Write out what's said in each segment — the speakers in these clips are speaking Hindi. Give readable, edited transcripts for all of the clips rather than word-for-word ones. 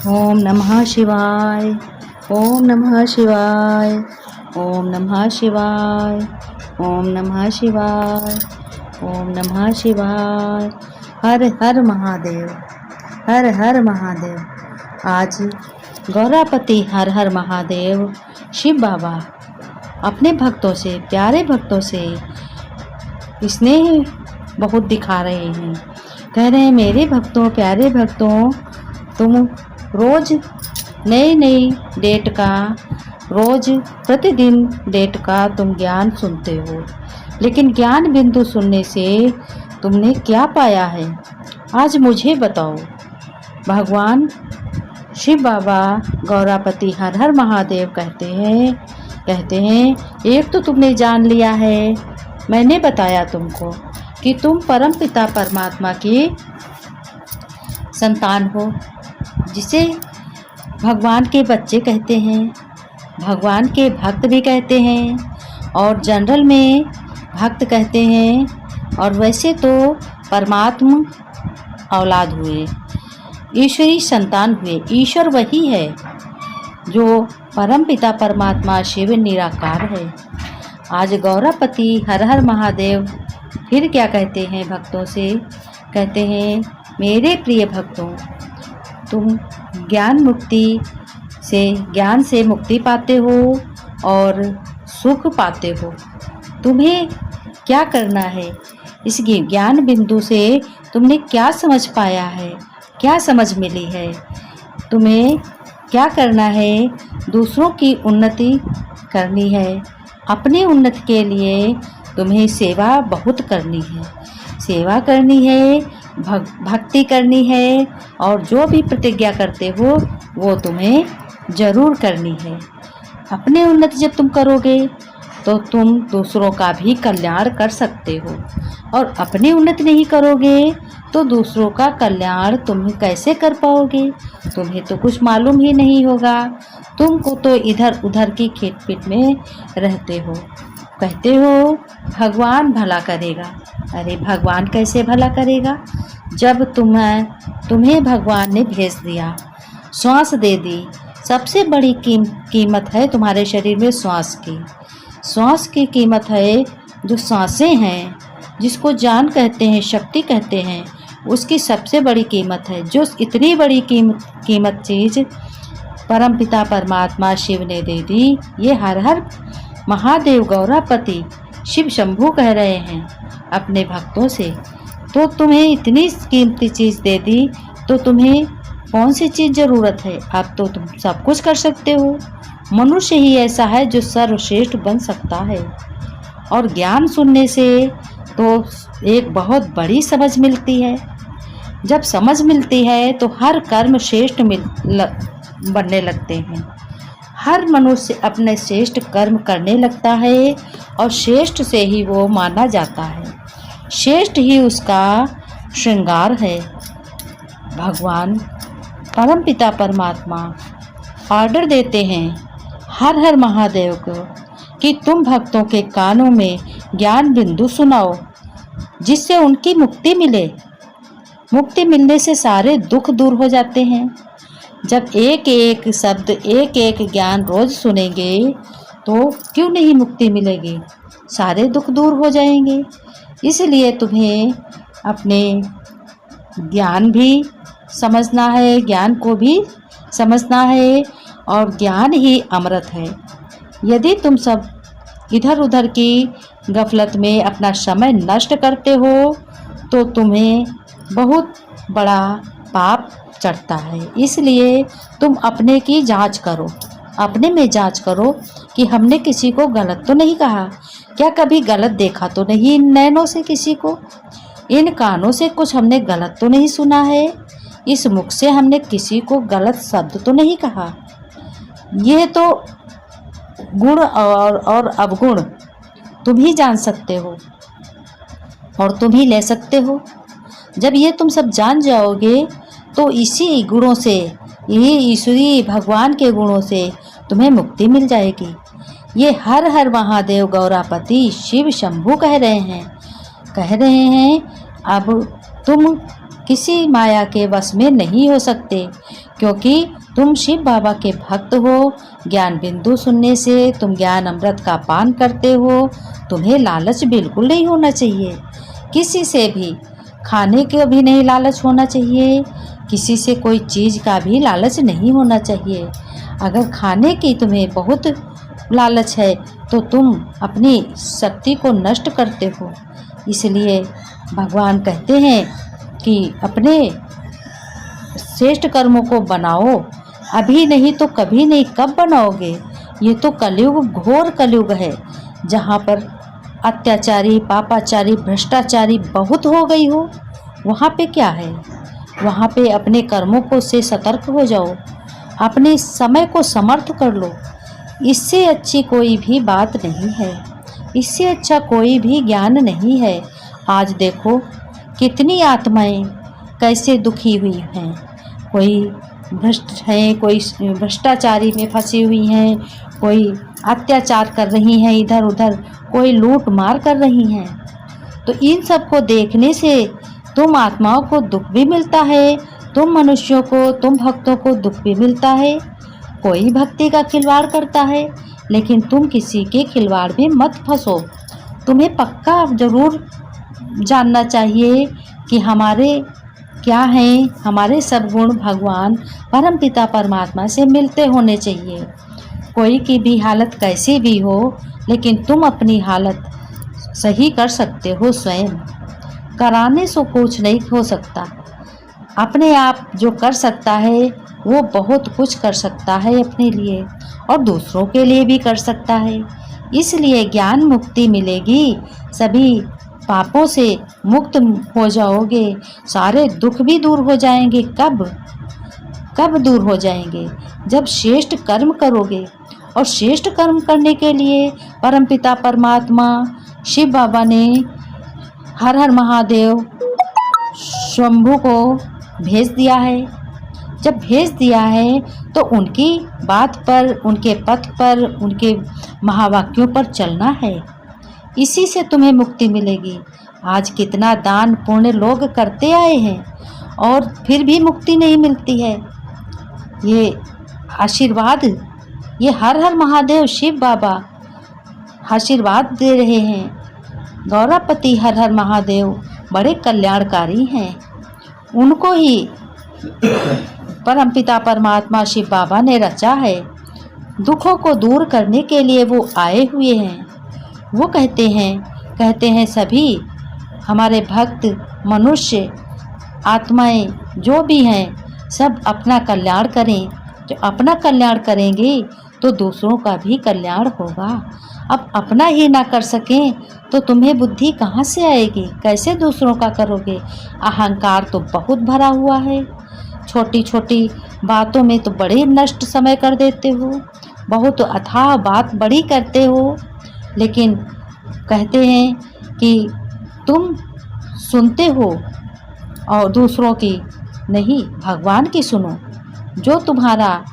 ओम नमः शिवाय। ओम नमः शिवाय। ओम नमः शिवाय। ओम नमः शिवाय। ओम नमः शिवाय। हर हर महादेव। हर हर महादेव। आज गौरापति हर हर महादेव शिव बाबा अपने भक्तों से, प्यारे भक्तों से स्नेह बहुत दिखा रहे हैं। कह रहे हैं, मेरे भक्तों, प्यारे भक्तों, तुम रोज नई नई डेट का, रोज प्रतिदिन डेट का तुम ज्ञान सुनते हो, लेकिन ज्ञान बिंदु सुनने से तुमने क्या पाया है? आज मुझे बताओ। भगवान शिव बाबा गौरापति हर हर महादेव कहते हैं एक तो तुमने जान लिया है, मैंने बताया तुमको कि तुम परम पिता परमात्मा की संतान हो, जिसे भगवान के बच्चे कहते हैं, भगवान के भक्त भी कहते हैं, और जनरल में भक्त कहते हैं, और वैसे तो परमात्मा औलाद हुए, ईश्वरी संतान हुए। ईश्वर वही है जो परम पिता परमात्मा शिव निराकार है। आज गौरापति हर हर महादेव फिर क्या कहते हैं भक्तों से? कहते हैं, मेरे प्रिय भक्तों, तुम ज्ञान से मुक्ति पाते हो और सुख पाते हो। तुम्हें क्या करना है? इस ज्ञान बिंदु से तुमने क्या समझ पाया है? क्या समझ मिली है? तुम्हें क्या करना है? दूसरों की उन्नति करनी है। अपनी उन्नति के लिए तुम्हें सेवा बहुत करनी है। सेवा करनी है, भक्ति करनी है, और जो भी प्रतिज्ञा करते हो वो तुम्हें ज़रूर करनी है। अपनी उन्नति जब तुम करोगे तो तुम दूसरों का भी कल्याण कर सकते हो, और अपनी उन्नति नहीं करोगे तो दूसरों का कल्याण तुम कैसे कर पाओगे? तुम्हें तो कुछ मालूम ही नहीं होगा। तुमको तो इधर उधर की खेत-पीट में रहते हो। कहते हो भगवान भला करेगा। अरे भगवान कैसे भला करेगा? जब तुम्हें भगवान ने भेज दिया, श्वास दे दी। सबसे बड़ी कीमत है तुम्हारे शरीर में श्वास की। श्वास की कीमत है, जो सांसें हैं, जिसको जान कहते हैं, शक्ति कहते हैं, उसकी सबसे बड़ी कीमत है। जो इतनी बड़ी कीमत चीज़ परमपिता परमात्मा शिव ने दे दी। ये हर हर महादेव गौरापति शिव शंभू कह रहे हैं अपने भक्तों से। तो तुम्हें इतनी कीमती चीज़ दे दी तो तुम्हें कौन सी चीज़ ज़रूरत है? अब तो तुम सब कुछ कर सकते हो। मनुष्य ही ऐसा है जो सर्वश्रेष्ठ बन सकता है। और ज्ञान सुनने से तो एक बहुत बड़ी समझ मिलती है। जब समझ मिलती है तो हर कर्म श्रेष्ठ बनने लगते हैं। हर मनुष्य अपने श्रेष्ठ कर्म करने लगता है, और श्रेष्ठ से ही वो माना जाता है। श्रेष्ठ ही उसका श्रृंगार है। भगवान परमपिता परमात्मा ऑर्डर देते हैं हर हर महादेव को कि तुम भक्तों के कानों में ज्ञान बिंदु सुनाओ, जिससे उनकी मुक्ति मिले। मुक्ति मिलने से सारे दुख दूर हो जाते हैं। जब एक एक शब्द, एक एक ज्ञान रोज सुनेंगे तो क्यों नहीं मुक्ति मिलेगी? सारे दुख दूर हो जाएंगे। इसलिए तुम्हें अपने ज्ञान भी समझना है, ज्ञान को भी समझना है, और ज्ञान ही अमृत है। यदि तुम सब इधर उधर की गफलत में अपना समय नष्ट करते हो तो तुम्हें बहुत बड़ा पाप चढ़ता है। इसलिए तुम अपने की जांच करो, अपने में जांच करो कि हमने किसी को गलत तो नहीं कहा, क्या कभी गलत देखा तो नहीं इन नैनों से किसी को, इन कानों से कुछ हमने गलत तो नहीं सुना है, इस मुख से हमने किसी को गलत शब्द तो नहीं कहा। यह तो गुण और अवगुण तुम ही जान सकते हो और तुम ही ले सकते हो। जब ये तुम सब जान जाओगे तो इसी गुणों से, यही ईश्वरी भगवान के गुणों से तुम्हें मुक्ति मिल जाएगी। ये हर हर महादेव गौरापति शिव शंभू कह रहे हैं। अब तुम किसी माया के वश में नहीं हो सकते, क्योंकि तुम शिव बाबा के भक्त हो। ज्ञान बिंदु सुनने से तुम ज्ञान अमृत का पान करते हो। तुम्हें लालच बिल्कुल नहीं होना चाहिए, किसी से भी खाने का भी नहीं लालच होना चाहिए, किसी से कोई चीज़ का भी लालच नहीं होना चाहिए। अगर खाने की तुम्हें बहुत लालच है तो तुम अपनी शक्ति को नष्ट करते हो। इसलिए भगवान कहते हैं कि अपने श्रेष्ठ कर्मों को बनाओ, अभी नहीं तो कभी नहीं, कब बनाओगे? ये तो कलयुग, घोर कलयुग है, जहाँ पर अत्याचारी, पापाचारी, भ्रष्टाचारी बहुत हो गई हो। वहाँ पे क्या है? वहाँ पे अपने कर्मों को से सतर्क हो जाओ, अपने समय को समर्थ कर लो। इससे अच्छी कोई भी बात नहीं है, इससे अच्छा कोई भी ज्ञान नहीं है। आज देखो कितनी आत्माएं कैसे दुखी हुई हैं, कोई भ्रष्ट है, कोई भ्रष्टाचारी में फंसी हुई हैं, कोई अत्याचार कर रही हैं इधर उधर, कोई लूट मार कर रही हैं। तो इन सब को देखने से तुम आत्माओं को दुख भी मिलता है, तुम मनुष्यों को, तुम भक्तों को दुख भी मिलता है। कोई भक्ति का खिलवाड़ करता है, लेकिन तुम किसी के खिलवाड़ में मत फंसो। तुम्हें पक्का ज़रूर जानना चाहिए कि हमारे क्या हैं, हमारे सब गुण भगवान परमपिता परमात्मा से मिलते होने चाहिए। कोई की भी हालत कैसी भी हो, लेकिन तुम अपनी हालत सही कर सकते हो स्वयं। कराने से कुछ नहीं हो सकता, अपने आप जो कर सकता है वो बहुत कुछ कर सकता है अपने लिए, और दूसरों के लिए भी कर सकता है। इसलिए ज्ञान मुक्ति मिलेगी, सभी पापों से मुक्त हो जाओगे, सारे दुख भी दूर हो जाएंगे। कब दूर हो जाएंगे? जब श्रेष्ठ कर्म करोगे। और श्रेष्ठ कर्म करने के लिए परमपिता परमात्मा शिव बाबा ने हर हर महादेव शंभु को भेज दिया है। जब भेज दिया है तो उनकी बात पर, उनके पथ पर, उनके महावाक्यों पर चलना है, इसी से तुम्हें मुक्ति मिलेगी। आज कितना दान पुण्य लोग करते आए हैं और फिर भी मुक्ति नहीं मिलती है। ये आशीर्वाद, ये हर हर महादेव शिव बाबा आशीर्वाद दे रहे हैं। गौरापति हर हर महादेव बड़े कल्याणकारी हैं, उनको ही परमपिता परमात्मा शिव बाबा ने रचा है। दुखों को दूर करने के लिए वो आए हुए हैं। वो कहते हैं सभी हमारे भक्त मनुष्य आत्माएं जो भी हैं सब अपना कल्याण करें। जो अपना कल्याण करेंगे तो दूसरों का भी कल्याण होगा। अब अपना ही ना कर सकें तो तुम्हें बुद्धि कहाँ से आएगी? कैसे दूसरों का करोगे? अहंकार तो बहुत भरा हुआ है, छोटी छोटी बातों में तो बड़े नष्ट समय कर देते हो, बहुत अथाह बात बड़ी करते हो। लेकिन कहते हैं कि तुम सुनते हो और दूसरों की नहीं, भगवान की सुनो, जो तुम्हारा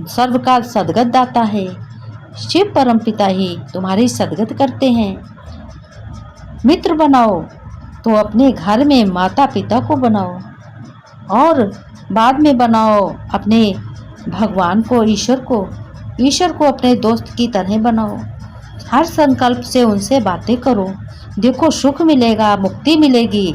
सर्व का सद्गत दाता है। शिव परमपिता ही तुम्हारी सद्गत करते हैं। मित्र बनाओ तो अपने घर में माता पिता को बनाओ, और बाद में बनाओ अपने भगवान को, ईश्वर को अपने दोस्त की तरह बनाओ। हर संकल्प से उनसे बातें करो, देखो सुख मिलेगा, मुक्ति मिलेगी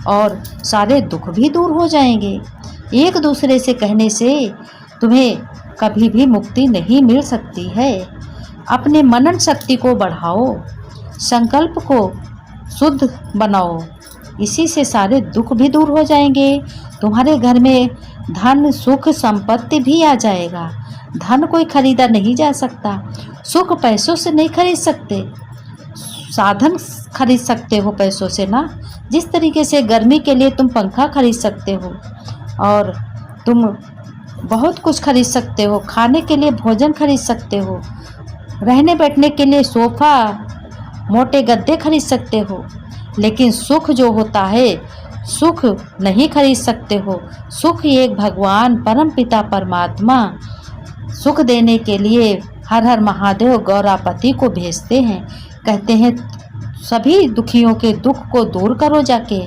और सारे दुख भी दूर हो जाएंगे। एक दूसरे से कहने से तुम्हें कभी भी मुक्ति नहीं मिल सकती है। अपने मनन शक्ति को बढ़ाओ, संकल्प को शुद्ध बनाओ, इसी से सारे दुख भी दूर हो जाएंगे। तुम्हारे घर में धन सुख संपत्ति भी आ जाएगा। धन कोई खरीदा नहीं जा सकता, सुख पैसों से नहीं खरीद सकते, साधन खरीद सकते हो पैसों से ना। जिस तरीके से गर्मी के लिए तुम पंखा खरीद सकते हो और तुम बहुत कुछ खरीद सकते हो, खाने के लिए भोजन खरीद सकते हो, रहने बैठने के लिए सोफ़ा, मोटे गद्दे खरीद सकते हो, लेकिन सुख जो होता है सुख नहीं खरीद सकते हो। सुख एक भगवान परमपिता परमात्मा सुख देने के लिए हर हर महादेव गौरापति को भेजते हैं। कहते हैं सभी दुखियों के दुख को दूर करो जाके,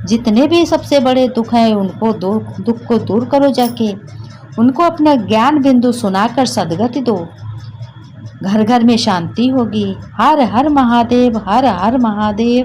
जितने भी सबसे बड़े दुख हैं उनको दुख को दूर करो जाके, उनको अपना ज्ञान बिंदु सुनाकर सद्गति दो। घर घर में शांति होगी। हर हर महादेव, हर हर महादेव।